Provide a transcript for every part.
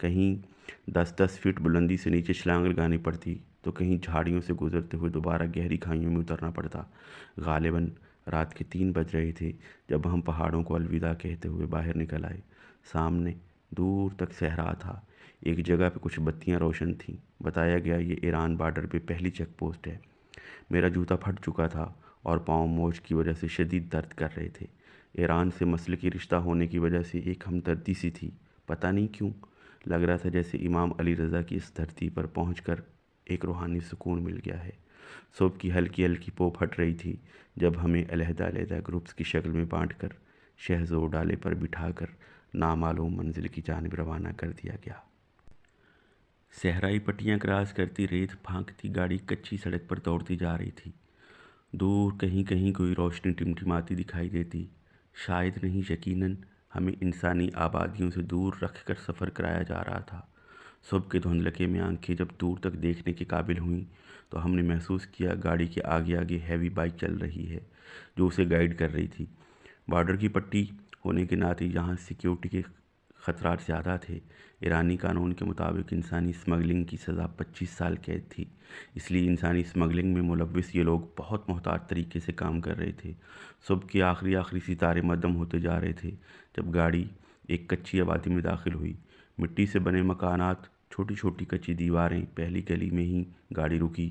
کہیں 10-10 فٹ بلندی سے نیچے چھلانگ لگانی پڑتی تو کہیں جھاڑیوں سے گزرتے ہوئے دوبارہ گہری کھائیوں میں اترنا پڑتا۔ غالباً رات کے 3 بج رہے تھے جب ہم پہاڑوں کو الوداع کہتے ہوئے باہر نکل آئے۔ سامنے دور تک صحرا تھا، ایک جگہ پہ کچھ بتیاں روشن تھیں۔ بتایا گیا یہ ایران بارڈر پہ پہلی چیک پوسٹ ہے۔ میرا جوتا پھٹ چکا تھا اور پاؤں موچ کی وجہ سے شدید درد کر رہے تھے۔ ایران سے مسلکی رشتہ ہونے کی وجہ سے ایک ہمدردی سی تھی، پتہ نہیں کیوں لگ رہا تھا جیسے امام علی رضا کی اس دھرتی پر پہنچ کر ایک روحانی سکون مل گیا ہے۔ صبح کی ہلکی ہلکی پو پھٹ رہی تھی جب ہمیں علیحدہ علیحدہ گروپس کی شکل میں بانٹ کر شہزور ڈالے پر بٹھا کر نامعلوم منزل کی جانب روانہ کر دیا گیا۔ صحرائی پٹیاں کراس کرتی ریت پھانکتی گاڑی کچی سڑک پر دوڑتی جا رہی تھی۔ دور کہیں کہیں کوئی روشنی ٹمٹماتی دکھائی دیتی، شاید نہیں یقیناً ہمیں انسانی آبادیوں سے دور رکھ کر سفر کرایا جا رہا تھا۔ صبح کے دھندلکے میں آنکھیں جب دور تک دیکھنے کے قابل ہوئیں تو ہم نے محسوس کیا گاڑی کے آگے آگے ہیوی بائک چل رہی ہے جو اسے گائیڈ کر رہی تھی۔ بارڈر کی پٹی ہونے کے ناطے یہاں سیکیورٹی کے خطرات زیادہ تھے۔ ایرانی قانون کے مطابق انسانی اسمگلنگ کی سزا 25 سال قید تھی، اس لیے انسانی اسمگلنگ میں ملوث یہ لوگ بہت محتاط طریقے سے کام کر رہے تھے۔ صبح کے آخری ستارے مدھم ہوتے جا رہے تھے جب گاڑی ایک کچی آبادی میں داخل ہوئی۔ مٹی سے بنے مکانات، چھوٹی چھوٹی کچی دیواریں، پہلی گلی میں ہی گاڑی رکی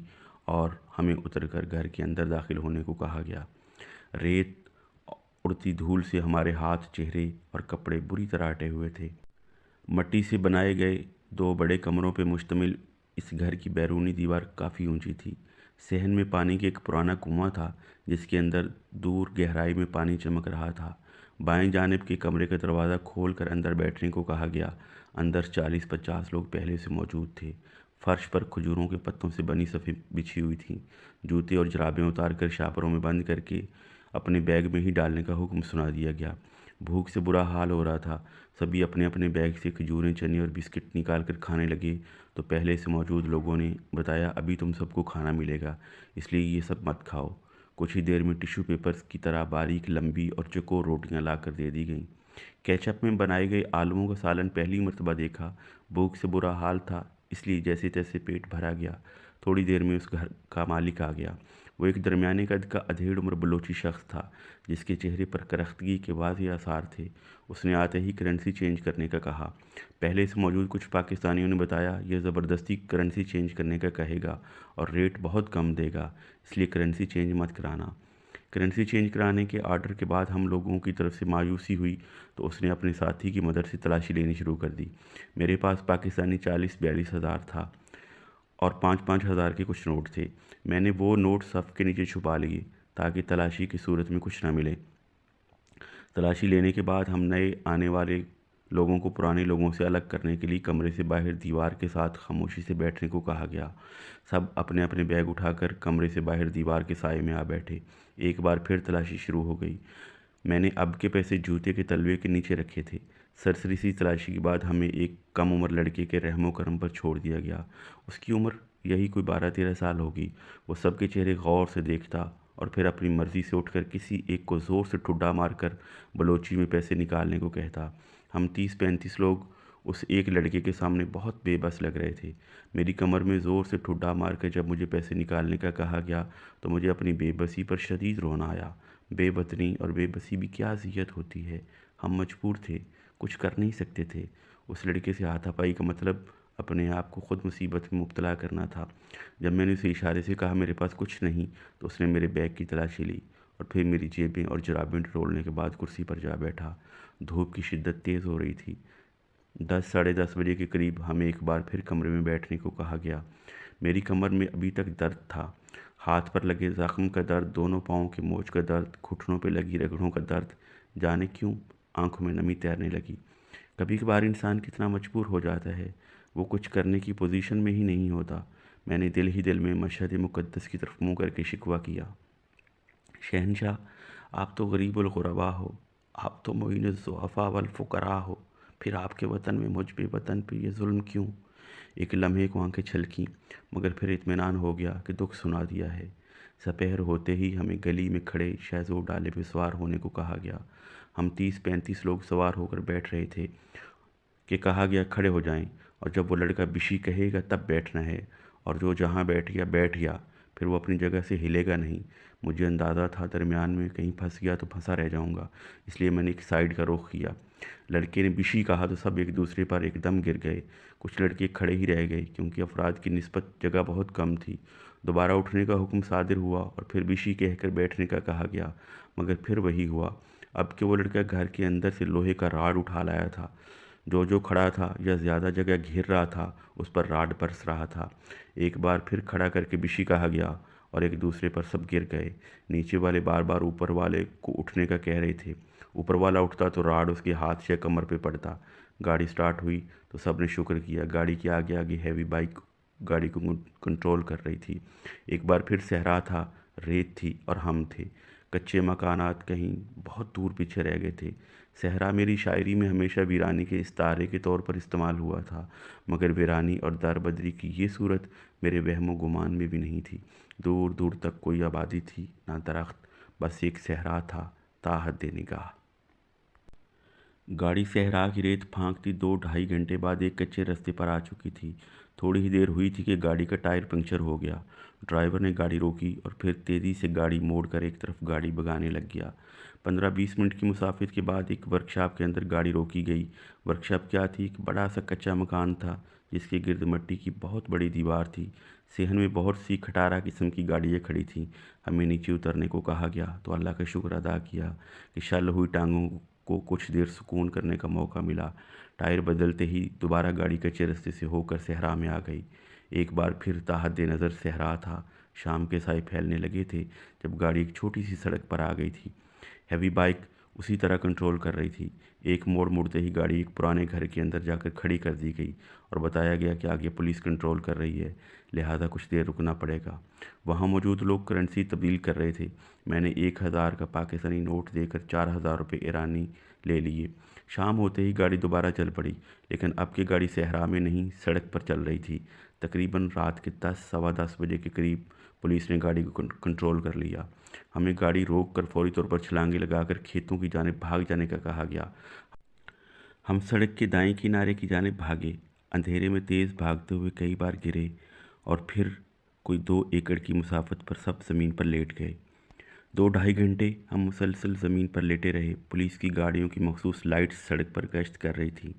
اور ہمیں اتر کر گھر کے اندر داخل ہونے کو کہا گیا۔ ریت اڑتی دھول سے ہمارے ہاتھ، چہرے اور کپڑے بری طرح اٹے ہوئے تھے۔ مٹی سے بنائے گئے 2 بڑے کمروں پہ مشتمل اس گھر کی بیرونی دیوار کافی اونچی تھی۔ صحن میں پانی کا ایک پرانا کنواں تھا جس کے اندر دور گہرائی میں پانی چمک رہا تھا۔ بائیں جانب کے کمرے کا دروازہ کھول کر اندر بیٹھنے کو کہا گیا۔ اندر 40-50 لوگ پہلے سے موجود تھے۔ فرش پر کھجوروں کے پتوں سے بنی صفیں بچھی ہوئی تھیں۔ جوتے اور جرابیں اتار کر شاپروں میں بند کر کے اپنے بیگ میں ہی ڈالنے کا حکم سنا دیا گیا۔ بھوک سے برا حال ہو رہا تھا، سبھی اپنے اپنے بیگ سے کھجوریں، چنے اور بسکٹ نکال کر کھانے لگے تو پہلے سے موجود لوگوں نے بتایا ابھی تم سب کو کھانا ملے گا، اس لیے یہ سب مت کھاؤ۔ کچھ ہی دیر میں ٹیشو پیپرز کی طرح باریک، لمبی اور چکور روٹیاں لا کر دے دی گئیں۔ کیچپ میں بنائے گئے آلووں کا سالن پہلی مرتبہ دیکھا۔ بھوک سے برا حال تھا اس لیے جیسے تیسے پیٹ بھرا گیا۔ تھوڑی دیر میں اس گھر کا مالک آ گیا۔ وہ ایک درمیانے قد کا ادھیڑ عمر بلوچی شخص تھا جس کے چہرے پر کرختگی کے واضح آثار تھے۔ اس نے آتے ہی کرنسی چینج کرنے کا کہا۔ پہلے سے موجود کچھ پاکستانیوں نے بتایا یہ زبردستی کرنسی چینج کرنے کا کہے گا اور ریٹ بہت کم دے گا، اس لیے کرنسی چینج مت کرانا۔ کرنسی چینج کرانے کے آرڈر کے بعد ہم لوگوں کی طرف سے مایوسی ہوئی تو اس نے اپنے ساتھی کی مدد سے تلاشی لینی شروع کر دی۔ میرے پاس پاکستانی 40-42 ہزار تھا اور 5-5 ہزار کے کچھ نوٹ تھے۔ میں نے وہ نوٹ صف کے نیچے چھپا لیے تاکہ تلاشی کی صورت میں کچھ نہ ملے۔ تلاشی لینے کے بعد ہم نئے آنے والے لوگوں کو پرانے لوگوں سے الگ کرنے کے لیے کمرے سے باہر دیوار کے ساتھ خاموشی سے بیٹھنے کو کہا گیا۔ سب اپنے اپنے بیگ اٹھا کر کمرے سے باہر دیوار کے سائے میں آ بیٹھے۔ ایک بار پھر تلاشی شروع ہو گئی۔ میں نے اب کے پیسے جوتے کے تلوے کے نیچے رکھے تھے۔ سرسری سی تلاشی کے بعد ہمیں ایک کم عمر لڑکے کے رحم و کرم پر چھوڑ دیا گیا۔ اس کی عمر یہی کوئی 12-13 سال ہوگی۔ وہ سب کے چہرے غور سے دیکھتا اور پھر اپنی مرضی سے اٹھ کر کسی ایک کو زور سے ٹھڈا مار کر بلوچی میں پیسے نکالنے کو کہتا۔ ہم 30-35 لوگ اس ایک لڑکے کے سامنے بہت بے بس لگ رہے تھے۔ میری کمر میں زور سے ٹھڈا مار کر جب مجھے پیسے نکالنے کا کہا گیا تو مجھے اپنی بے بسی پر شدید رونا آیا۔ بے وطنی اور بے بسی بھی کیا اذیت ہوتی ہے۔ ہم مجبور تھے، کچھ کر نہیں سکتے تھے۔ اس لڑکے سے ہاتھا پائی کا مطلب اپنے آپ کو خود مصیبت میں مبتلا کرنا تھا۔ جب میں نے اسے اشارے سے کہا میرے پاس کچھ نہیں تو اس نے میرے بیگ کی تلاشی لی اور پھر میری جیبیں اور جرابیں ٹٹولنے کے بعد کرسی پر جا بیٹھا۔ دھوپ کی شدت تیز ہو رہی تھی۔ 10-10:30 بجے کے قریب ہمیں ایک بار پھر کمرے میں بیٹھنے کو کہا گیا۔ میری کمر میں ابھی تک درد تھا، ہاتھ پر لگے زخم کا درد، دونوں پاؤں کے موچ کا درد، گھٹنوں پہ لگی رگڑوں کا درد، جانے کیوں آنکھوں میں نمی تیرنے لگی۔ کبھی کبھار انسان کتنا مجبور ہو جاتا ہے، وہ کچھ کرنے کی پوزیشن میں ہی نہیں ہوتا۔ میں نے دل ہی دل میں مشہد مقدس کی طرف منہ کر کے شکوہ کیا۔ شہنشاہ، آپ تو غریب الغربا ہو، آپ تو معین الضعفاء والفقراء ہو، پھر آپ کے وطن میں مجھ بے وطن پہ یہ ظلم کیوں؟ ایک لمحے کو آنکھیں چھلکیں مگر پھر اطمینان ہو گیا کہ دکھ سنا دیا ہے۔ سپہر ہوتے ہی ہمیں گلی میں کھڑے شہزور ڈالے پہ سوار ہونے کو کہا گیا۔ ہم 30-35 لوگ سوار ہو کر بیٹھ رہے تھے کہ کہا گیا کھڑے ہو جائیں، اور جب وہ لڑکا بشی کہے گا تب بیٹھنا ہے، اور جو جہاں بیٹھ گیا پھر وہ اپنی جگہ سے ہلے گا نہیں۔ مجھے اندازہ تھا درمیان میں کہیں پھنس گیا تو پھنسا رہ جاؤں گا، اس لیے میں نے ایک سائیڈ کا رخ کیا۔ لڑکے نے بشی کہا تو سب ایک دوسرے پر ایک دم گر گئے۔ کچھ لڑکے کھڑے ہی رہ گئے کیونکہ افراد کی نسبت جگہ بہت کم تھی۔ دوبارہ اٹھنے کا حکم صادر ہوا اور پھر بشی کہہ کر بیٹھنے کا کہا گیا، مگر پھر وہی ہوا، اب کہ وہ لڑکا گھر کے اندر سے لوہے کا راڈ اٹھا لایا تھا۔ جو کھڑا تھا یا زیادہ جگہ گھیر رہا تھا اس پر راڈ برس رہا تھا۔ ایک بار پھر کھڑا کر کے بشی کہا گیا اور ایک دوسرے پر سب گر گئے۔ نیچے والے بار بار اوپر والے کو اٹھنے کا کہہ رہے تھے۔ اوپر والا اٹھتا تو راڈ اس کے ہاتھ یا کمر پہ پڑتا۔ گاڑی سٹارٹ ہوئی تو سب نے شکر کیا۔ گاڑی کے آگے آگے ہیوی بائک گاڑی کو کنٹرول کر رہی تھی۔ ایک بار پھر صحرا تھا، ریت تھی اور ہم تھے۔ کچے مکانات کہیں بہت دور پیچھے رہ گئے تھے۔ صحرا میری شاعری میں ہمیشہ ویرانی کے استعارے کے طور پر استعمال ہوا تھا، مگر ویرانی اور دربدری کی یہ صورت میرے وہم و گمان میں بھی نہیں تھی۔ دور دور تک کوئی آبادی تھی نہ درخت، بس ایک صحرا تھا تا حد نگاہ۔ گاڑی صحرا کی ریت پھانکتی 2-2.5 گھنٹے بعد ایک کچے رستے پر آ چکی تھی۔ تھوڑی ہی دیر ہوئی تھی کہ گاڑی کا ٹائر پنکچر ہو گیا۔ ڈرائیور نے گاڑی روکی اور پھر تیزی سے گاڑی موڑ کر ایک طرف گاڑی بگانے لگ گیا۔ 15-20 منٹ کی مسافت کے بعد ایک ورکشاپ کے اندر گاڑی روکی گئی۔ ورکشاپ کیا تھی؟ ایک بڑا سا کچا مکان تھا جس کے گرد مٹی کی بہت بڑی دیوار تھی۔ صحن میں بہت سی کھٹارا قسم کی گاڑیاں کھڑی تھیں۔ ہمیں نیچے اترنے کو کہا گیا تو اللہ کا شکر ادا کیا کہ شل ہوئی ٹانگوں کو کچھ دیر سکون کرنے کا موقع ملا۔ ٹائر بدلتے ہی دوبارہ گاڑی کچے رستے سے ہو کر صحرا میں آ گئی۔ ایک بار پھر تا حد نظر صحرا تھا۔ شام کے سائے پھیلنے لگے تھے جب گاڑی ایک چھوٹی سی سڑک پر آ گئی تھی۔ ہیوی بائک اسی طرح کنٹرول کر رہی تھی۔ ایک موڑ مڑتے ہی گاڑی ایک پرانے گھر کے اندر جا کر کھڑی کر دی گئی اور بتایا گیا کہ آگے پولیس کنٹرول کر رہی ہے، لہذا کچھ دیر رکنا پڑے گا۔ وہاں موجود لوگ کرنسی تبدیل کر رہے تھے۔ میں نے 1000 کا پاکستانی نوٹ دے کر 4000 روپے ایرانی لے لیے۔ شام ہوتے ہی گاڑی دوبارہ چل پڑی، لیکن اب کی گاڑی صحرا میں نہیں سڑک پر چل رہی تھی۔ تقریباً رات کے 10-10:15 بجے کے قریب پولیس نے گاڑی کو کنٹرول کر لیا۔ ہمیں گاڑی روک کر فوری طور پر چھلانگیں لگا کر کھیتوں کی جانب بھاگ جانے کا کہا گیا۔ ہم سڑک کے دائیں کنارے کی جانب بھاگے۔ اندھیرے میں تیز بھاگتے ہوئے کئی بار گرے اور پھر کوئی 2 ایکڑ کی مسافت پر سب زمین پر لیٹ گئے۔ 2-2.5 گھنٹے ہم مسلسل زمین پر لیٹے رہے۔ پولیس کی گاڑیوں کی مخصوص لائٹس سڑک پر گشت کر رہی تھی۔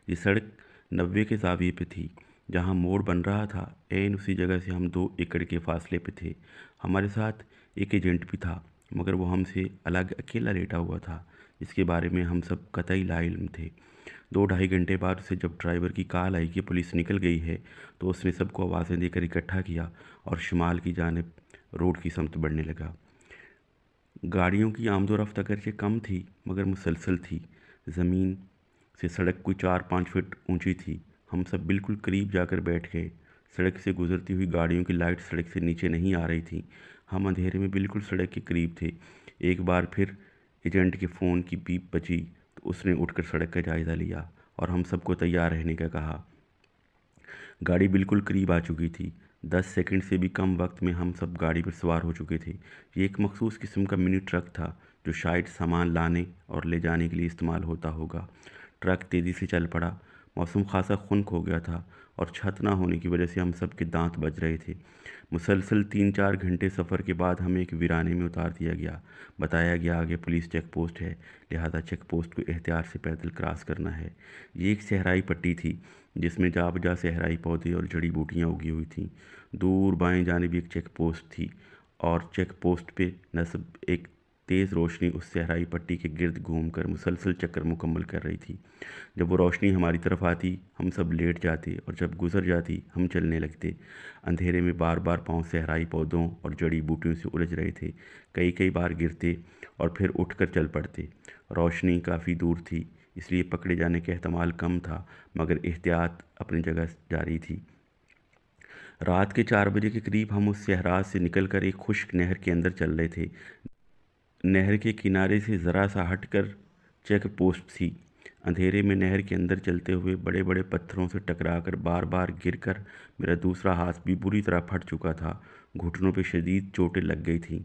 یہ سڑک 90 کے زاویے پہ تھی۔ جہاں موڑ بن رہا تھا عین اسی جگہ سے ہم 2 ایکڑ کے فاصلے پہ تھے۔ ہمارے ساتھ ایک ایجنٹ بھی تھا، مگر وہ ہم سے الگ اکیلا لیٹا ہوا تھا، جس کے بارے میں ہم سب قطعی لا علم تھے۔ 2-2.5 گھنٹے بعد اسے جب ڈرائیور کی کال آئی کہ پولیس نکل گئی ہے تو اس نے سب کو آوازیں دے کر اکٹھا کیا اور شمال کی جانب روڈ کی سمت بڑھنے لگا۔ گاڑیوں کی آمد و رفت اگرچہ کم تھی مگر مسلسل تھی۔ زمین سے سڑک کوئی 4-5 فٹ اونچی تھی۔ ہم سب بالکل قریب جا کر بیٹھ گئے۔ سڑک سے گزرتی ہوئی گاڑیوں کی لائٹ سڑک سے نیچے نہیں آ رہی تھیں۔ ہم اندھیرے میں بالکل سڑک کے قریب تھے۔ ایک بار پھر ایجنٹ کے فون کی بیپ بجی تو اس نے اٹھ کر سڑک کا جائزہ لیا اور ہم سب کو تیار رہنے کا کہا۔ گاڑی بالکل قریب آ چکی تھی۔ 10 سیکنڈ سے بھی کم وقت میں ہم سب گاڑی پر سوار ہو چکے تھے۔ یہ ایک مخصوص قسم کا منی ٹرک تھا جو شاید سامان لانے اور لے جانے کے لیے استعمال ہوتا ہوگا۔ ٹرک تیزی سے چل پڑا۔ موسم خاصا خنک ہو گیا تھا اور چھت نہ ہونے کی وجہ سے ہم سب کے دانت بج رہے تھے۔ مسلسل 3-4 گھنٹے سفر کے بعد ہمیں ایک ویرانے میں اتار دیا گیا۔ بتایا گیا آگے پولیس چیک پوسٹ ہے، لہذا چیک پوسٹ کو احتیاط سے پیدل کراس کرنا ہے۔ یہ ایک صحرائی پٹی تھی جس میں جا بجا صحرائی پودے اور جڑی بوٹیاں اگی ہوئی تھیں۔ دور بائیں جانب ایک چیک پوسٹ تھی اور چیک پوسٹ پہ نصب ایک تیز روشنی اس صحرائی پٹی کے گرد گھوم کر مسلسل چکر مکمل کر رہی تھی۔ جب وہ روشنی ہماری طرف آتی ہم سب لیٹ جاتے اور جب گزر جاتی ہم چلنے لگتے۔ اندھیرے میں بار بار پاؤں صحرائی پودوں اور جڑی بوٹیوں سے الجھ رہے تھے۔ کئی بار گرتے اور پھر اٹھ کر چل پڑتے۔ روشنی کافی دور تھی اس لیے پکڑے جانے کا احتمال کم تھا، مگر احتیاط اپنی جگہ جاری تھی۔ رات کے 4 بجے کے قریب ہم اس صحرا سے نکل کر ایک خشک نہر کے اندر چل رہے تھے۔ نہر کے کنارے سے ذرا سا ہٹ کر چیک پوسٹ تھی۔ اندھیرے میں نہر کے اندر چلتے ہوئے بڑے بڑے پتھروں سے ٹکرا کر بار بار گر کر میرا دوسرا ہاتھ بھی بری طرح پھٹ چکا تھا۔ گھٹنوں پہ شدید چوٹیں لگ گئی تھیں۔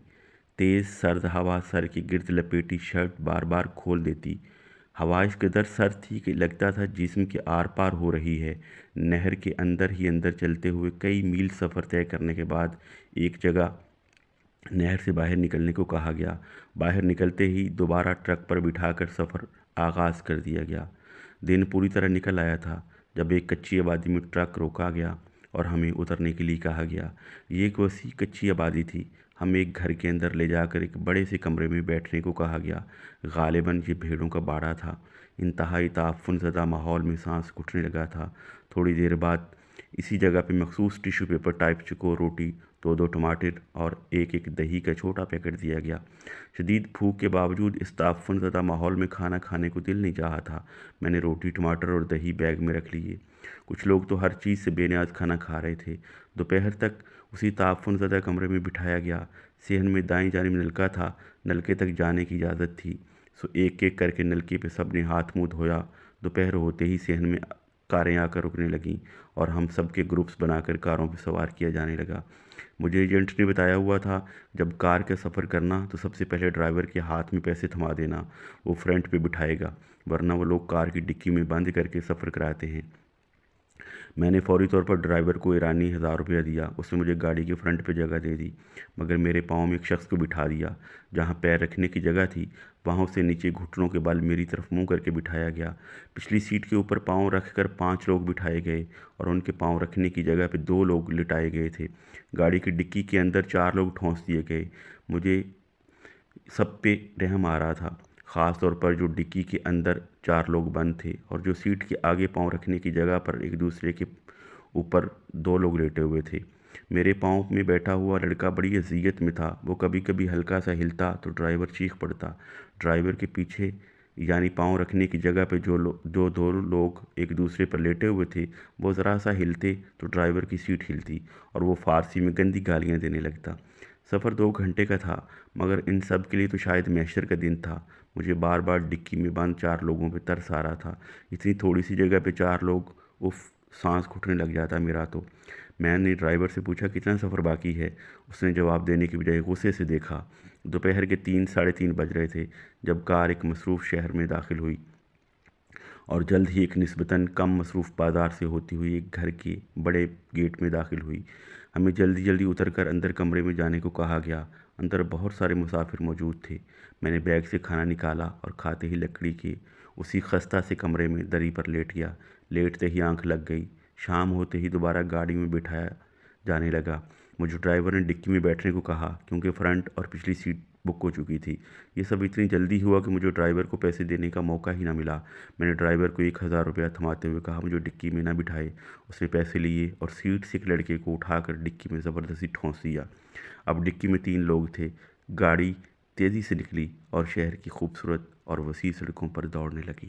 تیز سرد ہوا سر کے گرد لپیٹی شرٹ بار بار کھول دیتی۔ ہوا اس قدر سرد تھی کہ لگتا تھا جسم کے آر پار ہو رہی ہے۔ نہر کے اندر ہی اندر چلتے ہوئے کئی میل سفر طے کرنے کے بعد ایک جگہ نہر سے باہر نکلنے کو کہا گیا۔ باہر نکلتے ہی دوبارہ ٹرک پر بٹھا کر سفر آغاز کر دیا گیا۔ دن پوری طرح نکل آیا تھا جب ایک کچی آبادی میں ٹرک روکا گیا اور ہمیں اترنے کے لیے کہا گیا۔ یہ ایک وسیع کچی آبادی تھی۔ ہمیں ایک گھر کے اندر لے جا کر ایک بڑے سے کمرے میں بیٹھنے کو کہا گیا۔ غالباً یہ بھیڑوں کا باڑہ تھا۔ انتہائی تعفن زدہ ماحول میں سانس گھٹنے لگا تھا۔ تھوڑی دیر بعد اسی جگہ پہ مخصوص ٹیشو پیپر ٹائپ چکور روٹی، دو ٹماٹر اور ایک دہی کا چھوٹا پیکٹ دیا گیا۔ شدید بھوک کے باوجود اس تعفن زدہ ماحول میں کھانا کھانے کو دل نہیں چاہا تھا۔ میں نے روٹی، ٹماٹر اور دہی بیگ میں رکھ لیے۔ کچھ لوگ تو ہر چیز سے بے نیاز کھانا کھا رہے تھے۔ دوپہر تک اسی تعفن زدہ کمرے میں بٹھایا گیا۔ صحن میں دائیں جانب نلکا تھا۔ نلکے تک جانے کی اجازت تھی، سو ایک ایک کر کے نلکے پہ سب نے ہاتھ منہ دھویا۔ دوپہر ہوتے ہی صحن میں کاریں آ کر رکنے لگیں اور ہم سب کے گروپس بنا کر کاروں پہ سوار کیا جانے لگا۔ مجھے ایجنٹ نے بتایا ہوا تھا جب کار کا سفر کرنا تو سب سے پہلے ڈرائیور کے ہاتھ میں پیسے تھما دینا، وہ فرنٹ پہ بٹھائے گا، ورنہ وہ لوگ کار کی ڈکی میں بند کر کے سفر کراتے ہیں۔ میں نے فوری طور پر ڈرائیور کو ایرانی 1000 روپیہ دیا۔ اس نے مجھے گاڑی کے فرنٹ پہ جگہ دے دی، مگر میرے پاؤں میں ایک شخص کو بٹھا دیا۔ جہاں پیر رکھنے کی جگہ تھی وہاں اسے نیچے گھٹنوں کے بل میری طرف منہ کر کے بٹھایا گیا۔ پچھلی سیٹ کے اوپر پاؤں رکھ کر 5 لوگ بٹھائے گئے اور ان کے پاؤں رکھنے کی جگہ پہ 2 لوگ لٹائے گئے تھے۔ گاڑی کی ڈکی کے اندر 4 لوگ ٹھونس دیے گئے۔ مجھے سب پہ رحم آ رہا تھا، خاص طور پر جو ڈکی کے اندر 4 لوگ بند تھے اور جو سیٹ کے آگے پاؤں رکھنے کی جگہ پر ایک دوسرے کے اوپر 2 لوگ لیٹے ہوئے تھے۔ میرے پاؤں میں بیٹھا ہوا لڑکا بڑی اذیت میں تھا۔ وہ کبھی کبھی ہلکا سا ہلتا تو ڈرائیور چیخ پڑتا۔ ڈرائیور کے پیچھے یعنی پاؤں رکھنے کی جگہ پہ جو 2 لوگ ایک دوسرے پر لیٹے ہوئے تھے وہ ذرا سا ہلتے تو ڈرائیور کی سیٹ ہلتی اور وہ فارسی میں گندی گالیاں دینے لگتا۔ سفر 2 گھنٹے کا تھا، مگر ان سب کے لیے تو شاید محشر کا دن تھا۔ مجھے بار بار ڈکی میں بند 4 لوگوں پہ ترس آ رہا تھا۔ اتنی تھوڑی سی جگہ پہ 4 لوگ، اف، سانس گھٹنے لگ جاتا میرا تو۔ میں نے ڈرائیور سے پوچھا کتنا سفر باقی ہے۔ اس نے جواب دینے کی بجائے غصے سے دیکھا۔ دوپہر کے 3 ساڑھے 3 بج رہے تھے جب کار ایک مصروف شہر میں داخل ہوئی اور جلد ہی ایک نسبتاً کم مصروف بازار سے ہوتی ہوئی ایک گھر کے بڑے گیٹ میں داخل ہوئی۔ ہمیں جلدی اتر کر اندر کمرے میں جانے کو کہا گیا۔ اندر بہت سارے مسافر موجود تھے۔ میں نے بیگ سے کھانا نکالا اور کھاتے ہی لکڑی کے اسی خستہ سے کمرے میں دری پر لیٹ گیا۔ لیٹتے ہی آنکھ لگ گئی۔ شام ہوتے ہی دوبارہ گاڑی میں بٹھایا جانے لگا۔ مجھے ڈرائیور نے ڈکی میں بیٹھنے کو کہا کیونکہ فرنٹ اور پچھلی سیٹ بک ہو چکی تھی۔ یہ سب اتنی جلدی ہوا کہ مجھے ڈرائیور کو پیسے دینے کا موقع ہی نہ ملا۔ میں نے ڈرائیور کو 1000 روپیہ تھماتے ہوئے کہا مجھے ڈکی میں نہ بٹھائے۔ اس نے پیسے لیے اور سیٹ سے ایک لڑکے کو اٹھا کر ڈکی میں زبردستی ٹھونس دیا۔ اب ڈکی میں 3 لوگ تھے۔ گاڑی تیزی سے نکلی اور شہر کی خوبصورت اور وسیع سڑکوں پر دوڑنے لگی۔